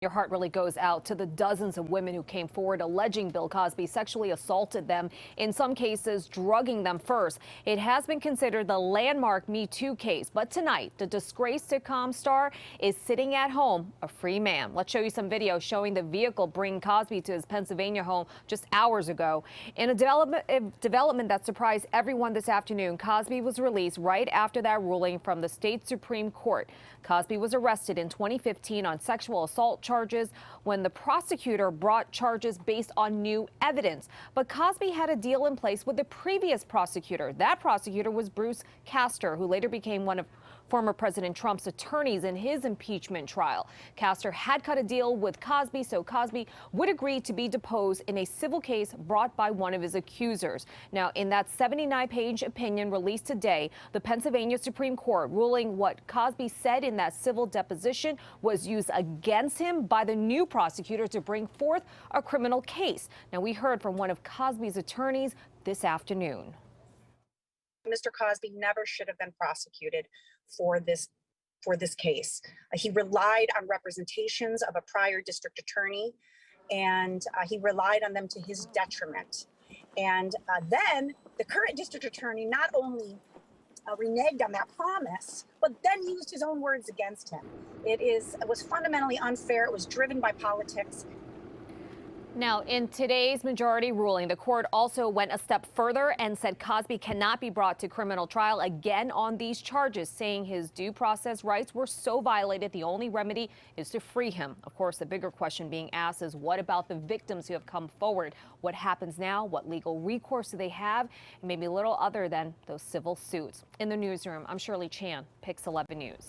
Your heart really goes out to the dozens of women who came forward alleging Bill Cosby sexually assaulted them, in some cases drugging them first. It has been considered the landmark Me Too case, but tonight the disgraced sitcom star is sitting at home, a free man. Let's show you some video showing the vehicle bringing Cosby to his Pennsylvania home just hours ago. In a development that surprised everyone this afternoon, Cosby was released right after that ruling from the state Supreme Court. Cosby was arrested in 2015 on sexual assault charges when the prosecutor brought charges based on new evidence. But Cosby had a deal in place with the previous prosecutor. That prosecutor was Bruce Castor, who later became one of former President Trump's attorneys in his impeachment trial. Castor had cut a deal with Cosby so Cosby would agree to be deposed in a civil case brought by one of his accusers. Now, in that 79-page opinion released today, the Pennsylvania Supreme Court ruling what Cosby said in that civil deposition was used against him by the new prosecutor to bring forth a criminal case. Now, we heard from one of Cosby's attorneys this afternoon. Mr. Cosby never should have been prosecuted for this case. He relied on representations of a prior district attorney, and he relied on them to his detriment. And then the current district attorney not only reneged on that promise, but then used his own words against him. It was fundamentally unfair. It was driven by politics. Now, in today's majority ruling, the court also went a step further and said Cosby cannot be brought to criminal trial again on these charges, saying his due process rights were so violated, the only remedy is to free him. Of course, the bigger question being asked is what about the victims who have come forward? What happens now? What legal recourse do they have? And maybe a little other than those civil suits. In the newsroom, I'm Shirley Chan, Pix 11 News.